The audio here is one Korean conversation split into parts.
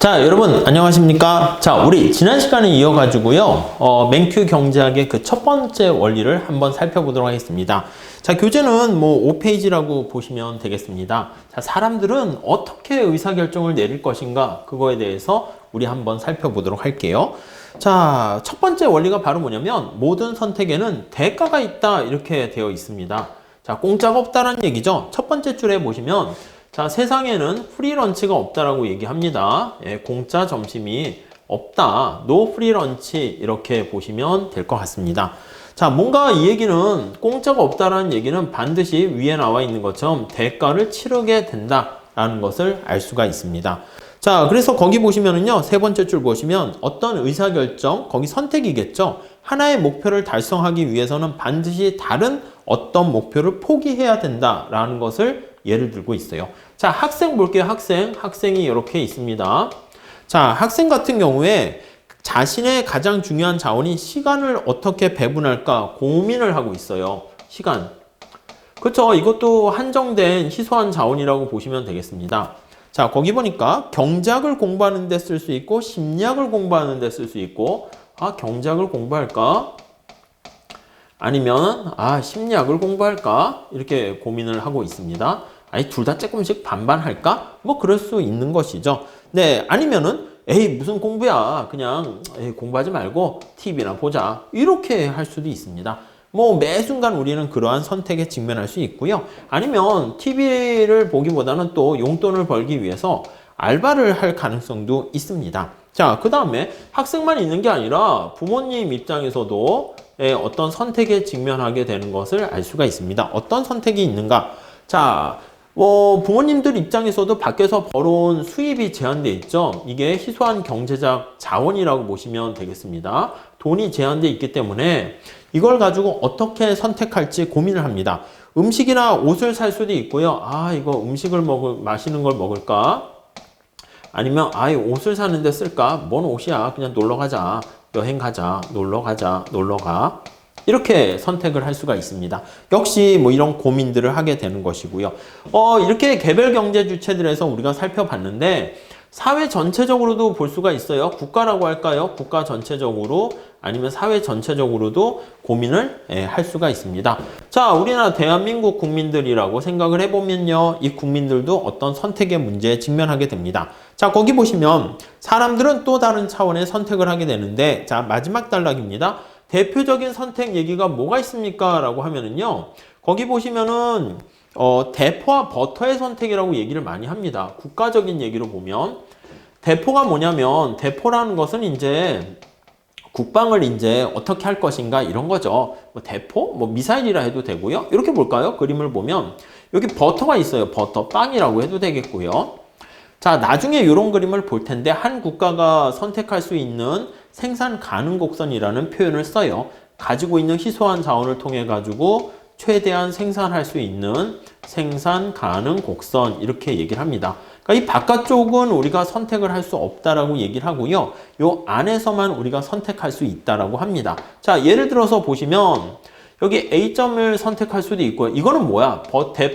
자, 여러분 안녕하십니까? 자, 우리 지난 시간에 이어가지고요, 맨큐 경제학의 그 첫 번째 원리를 한번 살펴보도록 하겠습니다. 자, 교재는 뭐 5페이지라고 보시면 되겠습니다. 자, 사람들은 어떻게 의사결정을 내릴 것인가, 그거에 대해서 우리 한번 살펴보도록 할게요. 자, 첫 번째 원리가 바로 뭐냐면 모든 선택에는 대가가 있다, 이렇게 되어 있습니다. 자, 공짜가 없다라는 얘기죠. 첫 번째 줄에 보시면, 자, 세상에는 프리런치가 없다라고 얘기합니다. 예, 공짜 점심이 없다. 노 프리런치, 이렇게 보시면 될 것 같습니다. 자, 뭔가 이 얘기는, 공짜가 없다라는 얘기는 반드시 위에 나와 있는 것처럼 대가를 치르게 된다라는 것을 알 수가 있습니다. 자, 그래서 거기 보시면은요, 세 번째 줄 보시면 어떤 의사결정, 거기 선택이겠죠. 하나의 목표를 달성하기 위해서는 반드시 다른 어떤 목표를 포기해야 된다라는 것을 예를 들고 있어요. 자, 학생 볼게요. 학생이 이렇게 있습니다. 자, 학생 같은 경우에 자신의 가장 중요한 자원인 시간을 어떻게 배분할까 고민을 하고 있어요. 시간. 그렇죠. 이것도 한정된 희소한 자원이라고 보시면 되겠습니다. 자, 거기 보니까 경제학을 공부하는 데 쓸 수 있고 심리학을 공부하는 데 쓸 수 있고, 경제학을 공부할까? 아니면 심리학을 공부할까? 이렇게 고민을 하고 있습니다. 아니, 둘 다 조금씩 반반 할까? 뭐 그럴 수 있는 것이죠. 네, 아니면은 무슨 공부야, 그냥 공부하지 말고 TV나 보자, 이렇게 할 수도 있습니다. 뭐 매 순간 우리는 그러한 선택에 직면할 수 있고요. 아니면 TV를 보기보다는 또 용돈을 벌기 위해서 알바를 할 가능성도 있습니다. 자, 그 다음에 학생만 있는 게 아니라 부모님 입장에서도 어떤 선택에 직면하게 되는 것을 알 수가 있습니다. 어떤 선택이 있는가? 자, 부모님들 입장에서도 밖에서 벌어온 수입이 제한되어 있죠. 이게 희소한 경제적 자원이라고 보시면 되겠습니다. 돈이 제한되어 있기 때문에 이걸 가지고 어떻게 선택할지 고민을 합니다. 음식이나 옷을 살 수도 있고요. 이거 마시는 걸 먹을까? 아니면 옷을 사는데 쓸까? 뭔 옷이야? 그냥 놀러 가자. 여행 가자. 놀러 가자. 놀러 가. 이렇게 선택을 할 수가 있습니다. 역시 뭐 이런 고민들을 하게 되는 것이고요. 이렇게 개별 경제 주체들에서 우리가 살펴봤는데 사회 전체적으로도 볼 수가 있어요. 국가라고 할까요? 국가 전체적으로, 아니면 사회 전체적으로도 고민을 할 수가 있습니다. 자, 우리나라 대한민국 국민들이라고 생각을 해보면요, 이 국민들도 어떤 선택의 문제에 직면하게 됩니다. 자, 거기 보시면 사람들은 또 다른 차원의 선택을 하게 되는데, 자, 마지막 단락입니다. 대표적인 선택 얘기가 뭐가 있습니까? 라고 하면은요, 거기 보시면은 대포와 버터의 선택이라고 얘기를 많이 합니다. 국가적인 얘기로 보면 대포가 뭐냐면, 대포라는 것은 이제 국방을 이제 어떻게 할 것인가, 이런 거죠. 대포? 미사일이라 해도 되고요. 이렇게 볼까요? 그림을 보면 여기 버터가 있어요. 버터, 빵이라고 해도 되겠고요. 자, 나중에 이런 그림을 볼 텐데 한 국가가 선택할 수 있는 생산 가능 곡선이라는 표현을 써요. 가지고 있는 희소한 자원을 통해 가지고 최대한 생산할 수 있는 생산 가능 곡선, 이렇게 얘기를 합니다. 그러니까 이 바깥쪽은 우리가 선택을 할 수 없다라고 얘기를 하고요. 요 안에서만 우리가 선택할 수 있다라고 합니다. 자, 예를 들어서 보시면 여기 A점을 선택할 수도 있고요. 이거는 뭐야?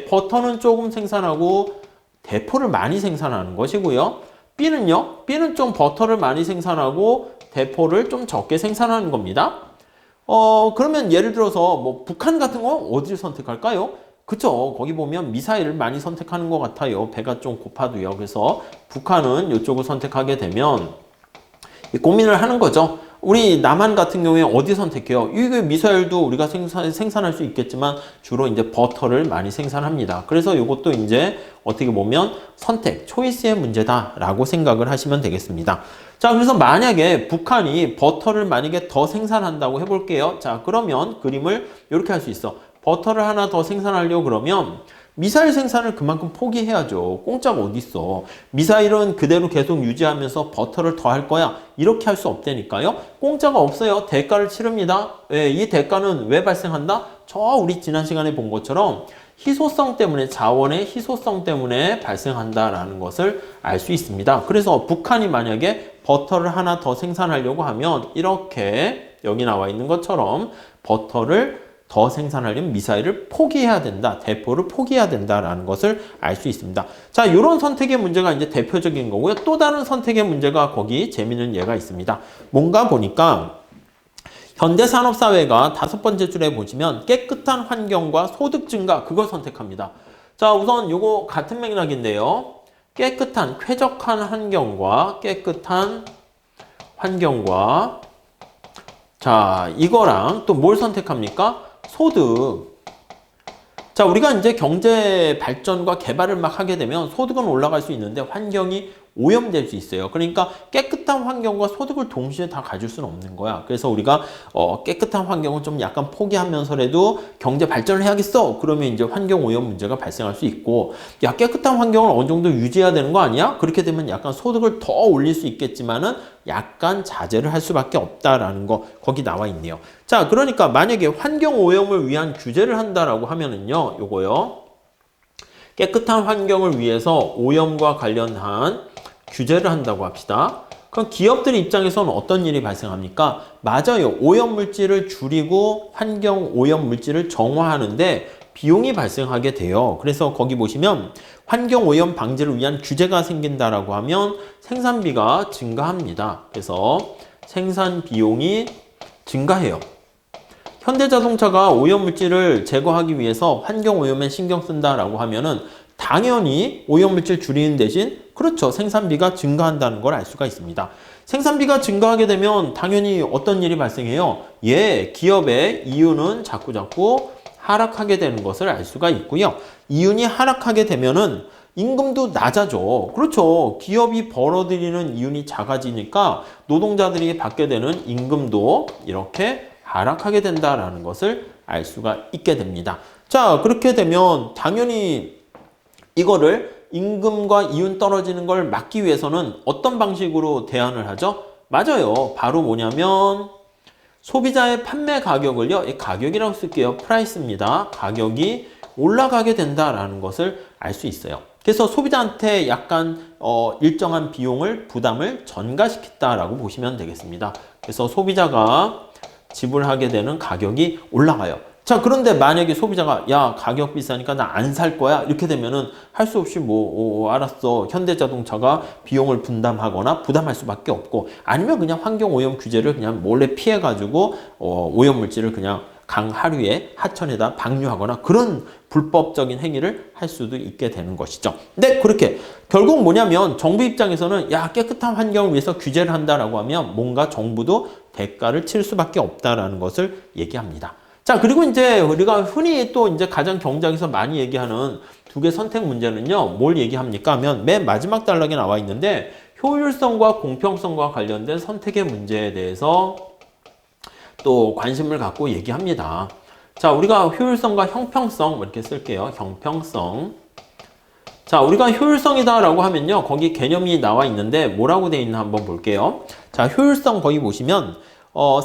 버터는 조금 생산하고 대포를 많이 생산하는 것이고요. B는요? B는 좀 버터를 많이 생산하고 대포를 좀 적게 생산하는 겁니다. 그러면 예를 들어서 북한 같은 거 어디를 선택할까요? 그쵸? 거기 보면 미사일을 많이 선택하는 것 같아요. 배가 좀 고파도요. 그래서 북한은 이쪽을 선택하게 되면 고민을 하는 거죠. 우리 남한 같은 경우에 어디 선택해요? 이게 미사일도 우리가 생산할 수 있겠지만 주로 이제 버터를 많이 생산합니다. 그래서 이것도 이제 어떻게 보면 선택, 초이스의 문제다라고 생각을 하시면 되겠습니다. 자, 그래서 만약에 북한이 버터를 만약에 더 생산한다고 해볼게요. 자, 그러면 그림을 이렇게 할 수 있어. 버터를 하나 더 생산하려고 그러면 미사일 생산을 그만큼 포기해야죠. 공짜가 어딨어. 미사일은 그대로 계속 유지하면서 버터를 더 할 거야, 이렇게 할 수 없다니까요. 공짜가 없어요. 대가를 치릅니다. 이 대가는 왜 발생한다? 우리 지난 시간에 본 것처럼 희소성 때문에, 자원의 희소성 때문에 발생한다라는 것을 알 수 있습니다. 그래서 북한이 만약에 버터를 하나 더 생산하려고 하면 이렇게 여기 나와 있는 것처럼 버터를 더 생산하려면 미사일을 포기해야 된다. 대포를 포기해야 된다라는 것을 알 수 있습니다. 자, 이런 선택의 문제가 이제 대표적인 거고요. 또 다른 선택의 문제가 거기 재미있는 예가 있습니다. 뭔가 보니까 현대산업사회가 5번째 줄에 보시면 깨끗한 환경과 소득 증가, 그걸 선택합니다. 자, 우선 요거 같은 맥락인데요. 깨끗한, 쾌적한 환경과 깨끗한 환경과 자, 이거랑 또 뭘 선택합니까? 소득. 자, 우리가 이제 경제 발전과 개발을 막 하게 되면 소득은 올라갈 수 있는데 환경이 오염될 수 있어요. 그러니까 깨끗한 환경과 소득을 동시에 다 가질 수는 없는 거야. 그래서 우리가 깨끗한 환경은 좀 약간 포기하면서라도 경제 발전을 해야겠어. 그러면 이제 환경 오염 문제가 발생할 수 있고, 야, 깨끗한 환경을 어느 정도 유지해야 되는 거 아니야? 그렇게 되면 약간 소득을 더 올릴 수 있겠지만은 약간 자제를 할 수밖에 없다라는 거 거기 나와 있네요. 자, 그러니까 만약에 환경 오염을 위한 규제를 한다라고 하면은요, 요거요. 깨끗한 환경을 위해서 오염과 관련한 규제를 한다고 합시다. 그럼 기업들 입장에서는 어떤 일이 발생합니까? 맞아요. 오염물질을 줄이고 환경 오염물질을 정화하는데 비용이 발생하게 돼요. 그래서 거기 보시면 환경 오염 방지를 위한 규제가 생긴다라고 하면 생산비가 증가합니다. 그래서 생산 비용이 증가해요. 현대자동차가 오염물질을 제거하기 위해서 환경 오염에 신경 쓴다라고 하면은 당연히 오염물질 줄이는 대신 그렇죠. 생산비가 증가한다는 걸 알 수가 있습니다. 생산비가 증가하게 되면 당연히 어떤 일이 발생해요? 예, 기업의 이윤은 자꾸자꾸 하락하게 되는 것을 알 수가 있고요. 이윤이 하락하게 되면은 임금도 낮아져. 그렇죠. 기업이 벌어들이는 이윤이 작아지니까 노동자들이 받게 되는 임금도 이렇게 하락하게 된다라는 것을 알 수가 있게 됩니다. 자, 그렇게 되면 당연히 이거를 임금과 이윤 떨어지는 걸 막기 위해서는 어떤 방식으로 대안을 하죠? 맞아요. 바로 뭐냐면 소비자의 판매 가격을요. 이 가격이라고 쓸게요. 프라이스입니다. 가격이 올라가게 된다라는 것을 알 수 있어요. 그래서 소비자한테 약간 일정한 비용을 부담을 전가시켰다라고 보시면 되겠습니다. 그래서 소비자가 지불하게 되는 가격이 올라가요. 자, 그런데 만약에 소비자가 야, 가격 비싸니까 나 안 살 거야 이렇게 되면은 할 수 없이 알았어, 현대자동차가 비용을 분담하거나 부담할 수밖에 없고, 아니면 그냥 환경오염 규제를 그냥 몰래 피해 가지고 오염물질을 그냥 강 하류에 하천에다 방류하거나 그런 불법적인 행위를 할 수도 있게 되는 것이죠. 네, 그렇게 결국 뭐냐면 정부 입장에서는 야, 깨끗한 환경을 위해서 규제를 한다라고 하면 뭔가 정부도 대가를 칠 수밖에 없다라는 것을 얘기합니다. 자, 그리고 이제 우리가 흔히 또 이제 가장 경제학에서 많이 얘기하는 두 개 선택 문제는요, 뭘 얘기합니까 하면 맨 마지막 단락에 나와 있는데 효율성과 공평성과 관련된 선택의 문제에 대해서 또 관심을 갖고 얘기합니다. 자, 우리가 효율성과 형평성 이렇게 쓸게요. 형평성. 자, 우리가 효율성이다라고 하면요, 거기 개념이 나와 있는데 뭐라고 되어 있나 한번 볼게요. 자, 효율성 거기 보시면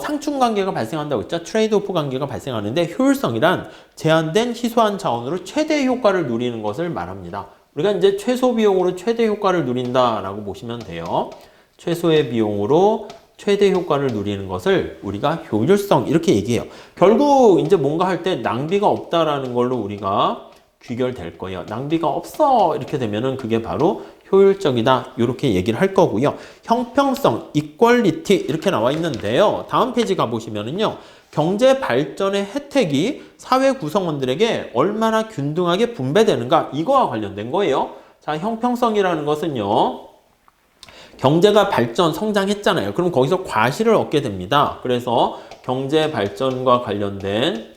상충 관계가 발생한다고 했죠. 트레이드오프 관계가 발생하는데 효율성이란 제한된 희소한 자원으로 최대 효과를 누리는 것을 말합니다. 우리가 이제 최소 비용으로 최대 효과를 누린다라고 보시면 돼요. 최소의 비용으로 최대 효과를 누리는 것을 우리가 효율성 이렇게 얘기해요. 결국 이제 뭔가 할 때 낭비가 없다라는 걸로 우리가 귀결될 거예요. 낭비가 없어 이렇게 되면은 그게 바로 효율적이다 이렇게 얘기를 할 거고요. 형평성, 이퀄리티 이렇게 나와 있는데요. 다음 페이지 가보시면은요, 경제 발전의 혜택이 사회 구성원들에게 얼마나 균등하게 분배되는가, 이거와 관련된 거예요. 자, 형평성이라는 것은요, 경제가 발전, 성장했잖아요. 그럼 거기서 과실을 얻게 됩니다. 그래서 경제 발전과 관련된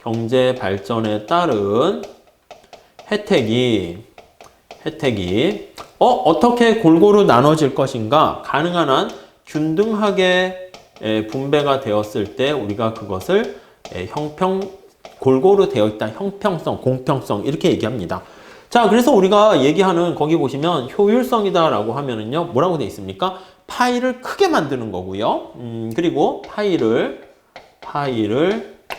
경제 발전에 따른 혜택이 어떻게 골고루 나눠질 것인가, 가능한 한 균등하게 분배가 되었을 때 우리가 그것을 골고루 되어 있다, 형평성, 공평성 이렇게 얘기합니다. 자, 그래서 우리가 얘기하는 거기 보시면 효율성이다라고 하면은요, 뭐라고 되어 있습니까? 파이를 크게 만드는 거고요. 그리고 파이를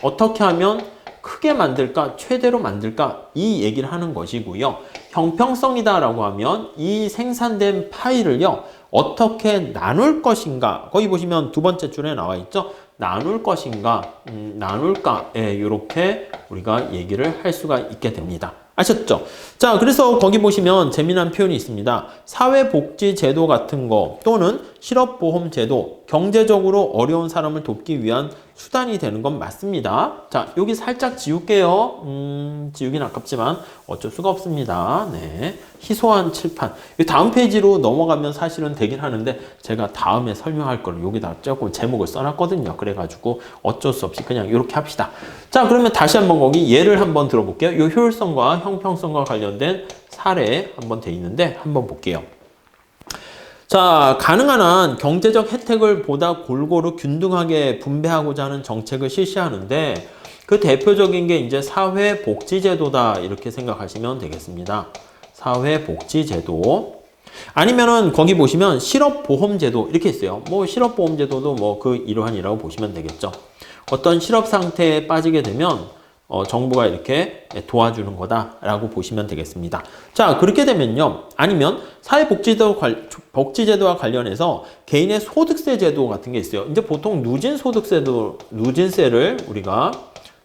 어떻게 하면 크게 만들까, 최대로 만들까, 이 얘기를 하는 것이고요. 형평성이다라고 하면 이 생산된 파이를요, 어떻게 나눌 것인가. 거기 보시면 두 번째 줄에 나와 있죠. 나눌 것인가, 나눌까, 이렇게 우리가 얘기를 할 수가 있게 됩니다. 아셨죠? 자, 그래서 거기 보시면 재미난 표현이 있습니다. 사회복지제도 같은 거 또는 실업보험제도, 경제적으로 어려운 사람을 돕기 위한 수단이 되는 건 맞습니다. 자, 여기 살짝 지울게요. 지우긴 아깝지만 어쩔 수가 없습니다. 네, 희소한 칠판. 다음 페이지로 넘어가면 사실은 되긴 하는데 제가 다음에 설명할 거를 여기다 조금 제목을 써놨거든요. 그래가지고 어쩔 수 없이 그냥 이렇게 합시다. 자, 그러면 다시 한번 거기 예를 한번 들어볼게요. 이 효율성과 형평성과 관련된 사례 한번 돼 있는데 한번 볼게요. 자, 가능한 한 경제적 혜택을 보다 골고루 균등하게 분배하고자 하는 정책을 실시하는데 그 대표적인 게 이제 사회복지제도다 이렇게 생각하시면 되겠습니다. 사회복지제도. 아니면은 거기 보시면 실업보험제도 이렇게 있어요. 뭐 실업보험제도도 뭐 그 일환이라고 보시면 되겠죠. 어떤 실업 상태에 빠지게 되면 정부가 이렇게 도와주는 거다라고 보시면 되겠습니다. 자, 그렇게 되면요. 아니면 복지제도와 관련해서 개인의 소득세 제도 같은 게 있어요. 이제 보통 누진세를 우리가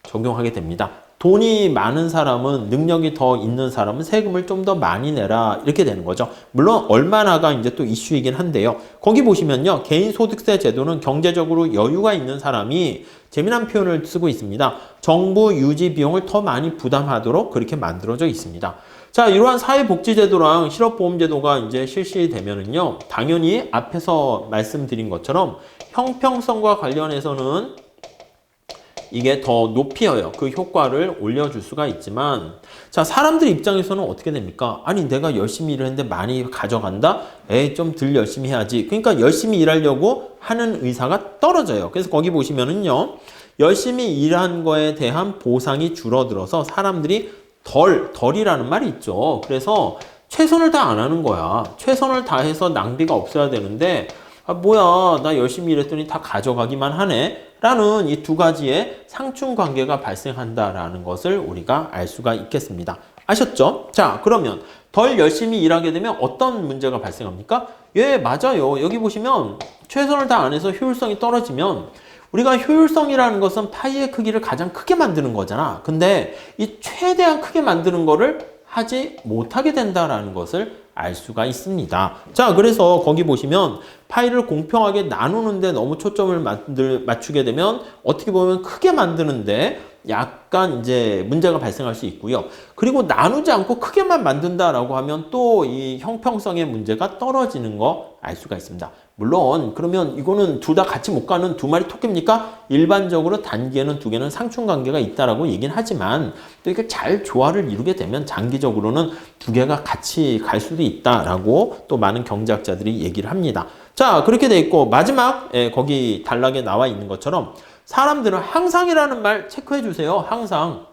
적용하게 됩니다. 돈이 많은 사람은, 능력이 더 있는 사람은 세금을 좀 더 많이 내라 이렇게 되는 거죠. 물론 얼마나가 이제 또 이슈이긴 한데요. 거기 보시면요. 개인 소득세 제도는 경제적으로 여유가 있는 사람이 재미난 표현을 쓰고 있습니다. 정부 유지 비용을 더 많이 부담하도록 그렇게 만들어져 있습니다. 자, 이러한 사회복지제도랑 실업보험제도가 이제 실시되면은요. 당연히 앞에서 말씀드린 것처럼 형평성과 관련해서는 이게 더 높여요. 그 효과를 올려줄 수가 있지만, 자, 사람들 입장에서는 어떻게 됩니까? 아니, 내가 열심히 일을 했는데 많이 가져간다? 에이, 좀 덜 열심히 해야지. 그러니까 열심히 일하려고 하는 의사가 떨어져요. 그래서 거기 보시면은요, 열심히 일한 거에 대한 보상이 줄어들어서 사람들이 덜이라는 말이 있죠. 그래서 최선을 다 안 하는 거야. 최선을 다해서 낭비가 없어야 되는데, 아, 뭐야, 나 열심히 일했더니 다 가져가기만 하네? 라는 이 두 가지의 상충 관계가 발생한다라는 것을 우리가 알 수가 있겠습니다. 아셨죠? 자, 그러면 덜 열심히 일하게 되면 어떤 문제가 발생합니까? 예, 맞아요. 여기 보시면 최선을 다 안 해서 효율성이 떨어지면 우리가 효율성이라는 것은 파이의 크기를 가장 크게 만드는 거잖아. 근데 이 최대한 크게 만드는 거를 하지 못하게 된다라는 것을 알 수가 있습니다. 자, 그래서 거기 보시면 파이를 공평하게 나누는데 너무 초점을 맞추게 되면 어떻게 보면 크게 만드는데 약간 이제 문제가 발생할 수 있고요. 그리고 나누지 않고 크게만 만든다라고 하면 또 이 형평성의 문제가 떨어지는 거 알 수가 있습니다. 물론 그러면 이거는 둘 다 같이 못 가는 두 마리 토끼입니까? 일반적으로 단기에는 두 개는 상충관계가 있다라고 얘기는 하지만 또 이렇게 잘 조화를 이루게 되면 장기적으로는 두 개가 같이 갈 수도 있다라고 또 많은 경제학자들이 얘기를 합니다. 자, 그렇게 돼 있고 마지막 거기 단락에 나와 있는 것처럼 사람들은 항상이라는 말 체크해 주세요. 항상.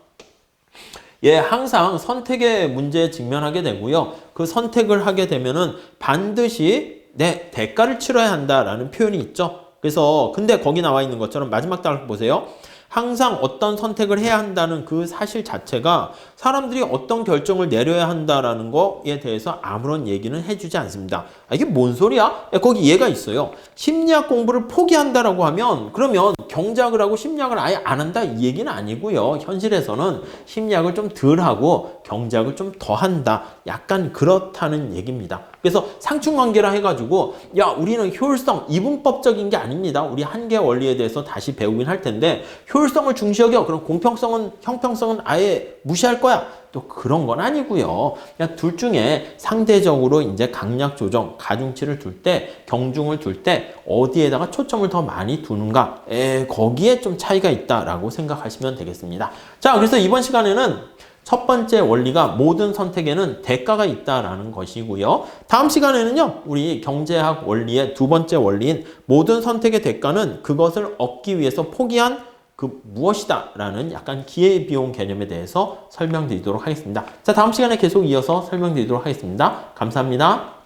예, 항상 선택의 문제에 직면하게 되고요. 그 선택을 하게 되면은 반드시 대가를 치러야 한다라는 표현이 있죠. 그래서 근데 거기 나와 있는 것처럼 마지막 단락 보세요. 항상 어떤 선택을 해야 한다는 그 사실 자체가 사람들이 어떤 결정을 내려야 한다라는 거에 대해서 아무런 얘기는 해주지 않습니다. 아, 이게 뭔 소리야? 거기 얘가 있어요. 심리학 공부를 포기한다라고 하면 그러면 경제학을 하고 심리학을 아예 안 한다 이 얘기는 아니고요. 현실에서는 심리학을 좀 덜 하고 경제학을 좀 더 한다. 약간 그렇다는 얘기입니다. 그래서 상충관계라 해가지고 야, 우리는 효율성, 이분법적인 게 아닙니다. 우리 한계 원리에 대해서 다시 배우긴 할 텐데 효율성을 중시 여겨. 그럼 공평성은, 형평성은 아예 무시할 거야. 또 그런 건 아니고요. 그냥 둘 중에 상대적으로 이제 강약 조정, 가중치를 둘 때, 경중을 둘 때 어디에다가 초점을 더 많이 두는가? 거기에 좀 차이가 있다라고 생각하시면 되겠습니다. 자, 그래서 이번 시간에는 첫 번째 원리가 모든 선택에는 대가가 있다라는 것이고요. 다음 시간에는요, 우리 경제학 원리의 두 번째 원리인 모든 선택의 대가는 그것을 얻기 위해서 포기한 그 무엇이다 라는 약간 기회비용 개념에 대해서 설명드리도록 하겠습니다. 자, 다음 시간에 계속 이어서 설명드리도록 하겠습니다. 감사합니다.